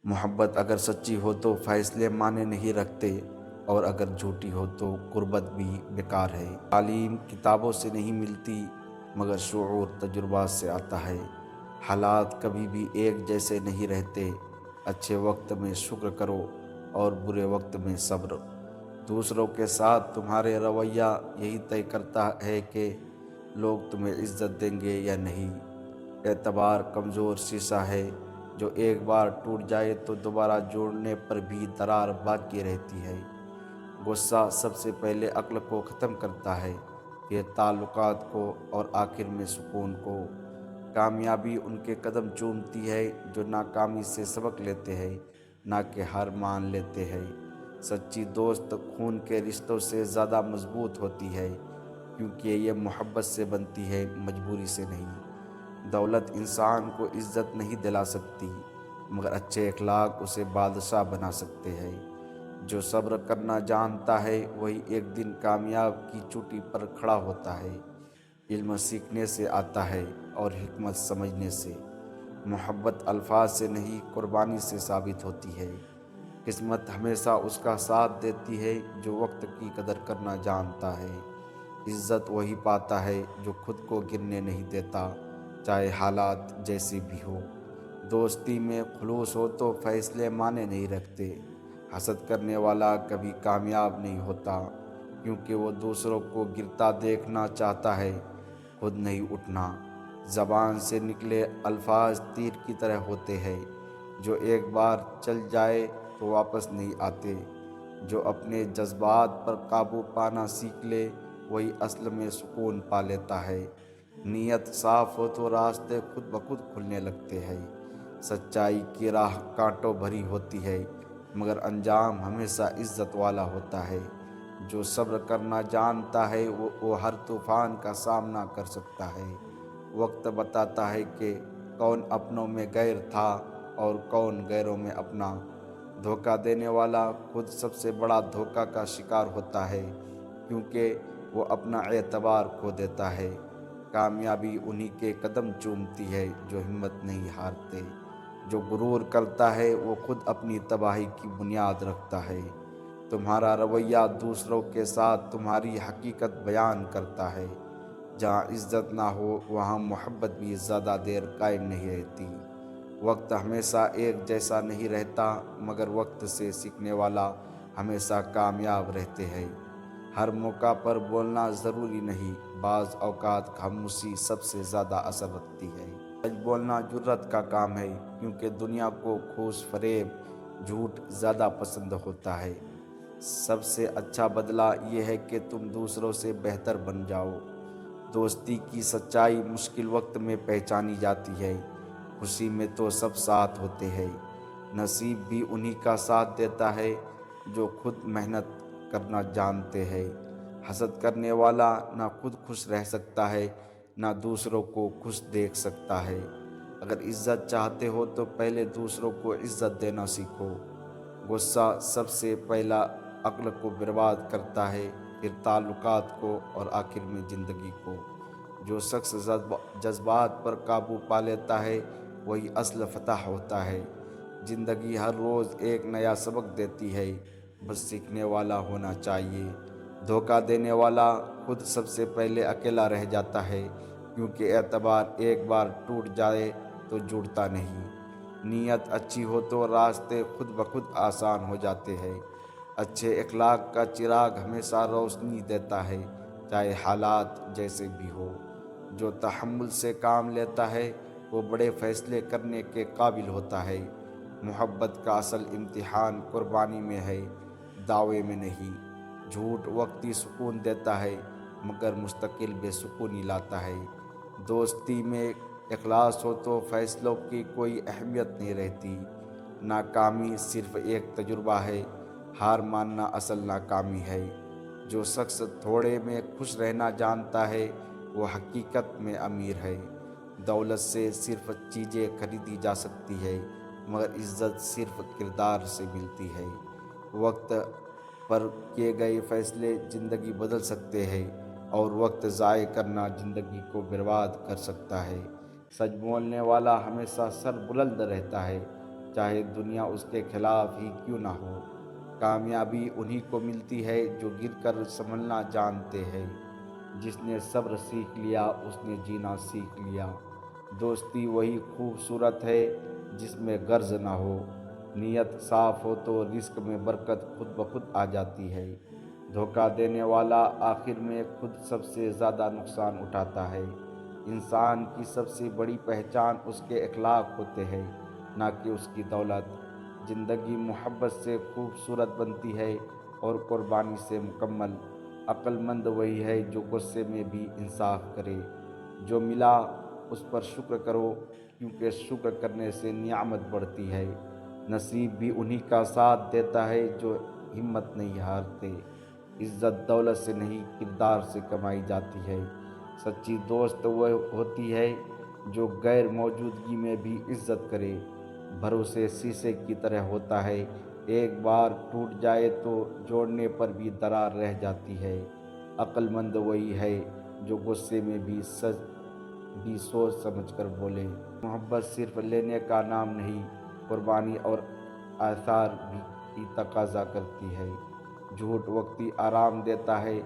محبت اگر سچی ہو تو فیصلے معنی نہیں رکھتے، اور اگر جھوٹی ہو تو قربت بھی بیکار ہے۔ تعلیم کتابوں سے نہیں ملتی، مگر شعور تجربات سے آتا ہے۔ حالات کبھی بھی ایک جیسے نہیں رہتے، اچھے وقت میں شکر کرو اور برے وقت میں صبر۔ دوسروں کے ساتھ تمہارے رویہ یہی طے کرتا ہے کہ لوگ تمہیں عزت دیں گے یا نہیں۔ اعتبار کمزور شیشہ ہے، جو ایک بار ٹوٹ جائے تو دوبارہ جوڑنے پر بھی درار باقی رہتی ہے۔ غصہ سب سے پہلے عقل کو ختم کرتا ہے، پھر تعلقات کو اور آخر میں سکون کو۔ کامیابی ان کے قدم چومتی ہے جو ناکامی سے سبق لیتے ہیں، نہ کہ ہار مان لیتے ہیں۔ سچی دوست خون کے رشتوں سے زیادہ مضبوط ہوتی ہے، کیونکہ یہ محبت سے بنتی ہے، مجبوری سے نہیں۔ دولت انسان کو عزت نہیں دلا سکتی، مگر اچھے اخلاق اسے بادشاہ بنا سکتے ہیں۔ جو صبر کرنا جانتا ہے وہی ایک دن کامیاب کی چوٹی پر کھڑا ہوتا ہے۔ علم سیکھنے سے آتا ہے اور حکمت سمجھنے سے۔ محبت الفاظ سے نہیں، قربانی سے ثابت ہوتی ہے۔ قسمت ہمیشہ اس کا ساتھ دیتی ہے جو وقت کی قدر کرنا جانتا ہے۔ عزت وہی پاتا ہے جو خود کو گرنے نہیں دیتا، چاہے حالات جیسے بھی ہو۔ دوستی میں خلوص ہو تو فیصلے معنی نہیں رکھتے۔ حسد کرنے والا کبھی کامیاب نہیں ہوتا، کیونکہ وہ دوسروں کو گرتا دیکھنا چاہتا ہے، خود نہیں اٹھنا۔ زبان سے نکلے الفاظ تیر کی طرح ہوتے ہیں، جو ایک بار چل جائے تو واپس نہیں آتے۔ جو اپنے جذبات پر قابو پانا سیکھ لے وہی اصل میں سکون پا لیتا ہے۔ نیت صاف ہو تو راستے خود بخود کھلنے لگتے ہیں۔ سچائی کی راہ کانٹوں بھری ہوتی ہے، مگر انجام ہمیشہ عزت والا ہوتا ہے۔ جو صبر کرنا جانتا ہے وہ ہر طوفان کا سامنا کر سکتا ہے۔ وقت بتاتا ہے کہ کون اپنوں میں غیر تھا اور کون غیروں میں اپنا۔ دھوکہ دینے والا خود سب سے بڑا دھوکہ کا شکار ہوتا ہے، کیونکہ وہ اپنا اعتبار کھو دیتا ہے۔ کامیابی انہی کے قدم چومتی ہے جو ہمت نہیں ہارتے۔ جو غرور کرتا ہے وہ خود اپنی تباہی کی بنیاد رکھتا ہے۔ تمہارا رویہ دوسروں کے ساتھ تمہاری حقیقت بیان کرتا ہے۔ جہاں عزت نہ ہو وہاں محبت بھی زیادہ دیر قائم نہیں رہتی۔ وقت ہمیشہ ایک جیسا نہیں رہتا، مگر وقت سے سیکھنے والا ہمیشہ کامیاب رہتے ہیں۔ ہر موقع پر بولنا ضروری نہیں، بعض اوقات خاموشی سب سے زیادہ اثر رکھتی ہے۔ سچ بولنا جرات کا کام ہے، کیونکہ دنیا کو کھوس فریب، جھوٹ زیادہ پسند ہوتا ہے۔ سب سے اچھا بدلہ یہ ہے کہ تم دوسروں سے بہتر بن جاؤ۔ دوستی کی سچائی مشکل وقت میں پہچانی جاتی ہے، خوشی میں تو سب ساتھ ہوتے ہیں۔ نصیب بھی انہی کا ساتھ دیتا ہے جو خود محنت کرنا جانتے ہیں۔ حسد کرنے والا نہ خود خوش رہ سکتا ہے، نہ دوسروں کو خوش دیکھ سکتا ہے۔ اگر عزت چاہتے ہو تو پہلے دوسروں کو عزت دینا سیکھو۔ غصہ سب سے پہلا عقل کو برباد کرتا ہے، پھر تعلقات کو اور آخر میں زندگی کو۔ جو شخص جذبات پر قابو پا لیتا ہے وہی اصل فتح ہوتا ہے۔ زندگی ہر روز ایک نیا سبق دیتی ہے، بس سیکھنے والا ہونا چاہیے۔ دھوکہ دینے والا خود سب سے پہلے اکیلا رہ جاتا ہے، کیونکہ اعتبار ایک بار ٹوٹ جائے تو جڑتا نہیں۔ نیت اچھی ہو تو راستے خود بخود آسان ہو جاتے ہیں۔ اچھے اخلاق کا چراغ ہمیشہ روشنی دیتا ہے، چاہے حالات جیسے بھی ہو۔ جو تحمل سے کام لیتا ہے وہ بڑے فیصلے کرنے کے قابل ہوتا ہے۔ محبت کا اصل امتحان قربانی میں ہے، دعوے میں نہیں۔ جھوٹ وقتی سکون دیتا ہے، مگر مستقل بے سکونی لاتا ہے۔ دوستی میں اخلاص ہو تو فیصلوں کی کوئی اہمیت نہیں رہتی۔ ناکامی صرف ایک تجربہ ہے، ہار ماننا اصل ناکامی ہے۔ جو شخص تھوڑے میں خوش رہنا جانتا ہے وہ حقیقت میں امیر ہے۔ دولت سے صرف چیزیں خریدی جا سکتی ہے، مگر عزت صرف کردار سے ملتی ہے۔ وقت پر کیے گئے فیصلے زندگی بدل سکتے ہیں، اور وقت ضائع کرنا زندگی کو برباد کر سکتا ہے۔ سچ بولنے والا ہمیشہ سر بلند رہتا ہے، چاہے دنیا اس کے خلاف ہی کیوں نہ ہو۔ کامیابی انہی کو ملتی ہے جو گر کر سنبھلنا جانتے ہیں۔ جس نے صبر سیکھ لیا اس نے جینا سیکھ لیا۔ دوستی وہی خوبصورت ہے جس میں غرض نہ ہو۔ نیت صاف ہو تو رزق میں برکت خود بخود آ جاتی ہے۔ دھوکہ دینے والا آخر میں خود سب سے زیادہ نقصان اٹھاتا ہے۔ انسان کی سب سے بڑی پہچان اس کے اخلاق ہوتے ہیں، نہ کہ اس کی دولت۔ زندگی محبت سے خوبصورت بنتی ہے اور قربانی سے مکمل۔ عقل مند وہی ہے جو غصے میں بھی انصاف کرے۔ جو ملا اس پر شکر کرو، کیونکہ شکر کرنے سے نعمت بڑھتی ہے۔ نصیب بھی انہی کا ساتھ دیتا ہے جو ہمت نہیں ہارتے۔ عزت دولت سے نہیں کردار سے کمائی جاتی ہے۔ سچی دوست وہ ہوتی ہے جو غیر موجودگی میں بھی عزت کرے۔ بھروسے شیشے کی طرح ہوتا ہے، ایک بار ٹوٹ جائے تو جوڑنے پر بھی درار رہ جاتی ہے۔ عقل مند وہی ہے جو غصے میں بھی سوچ سمجھ کر بولے۔ محبت صرف لینے کا نام نہیں، قربانی اور آثار بھی کی تقاضا کرتی ہے۔ جھوٹ وقتی آرام دیتا ہے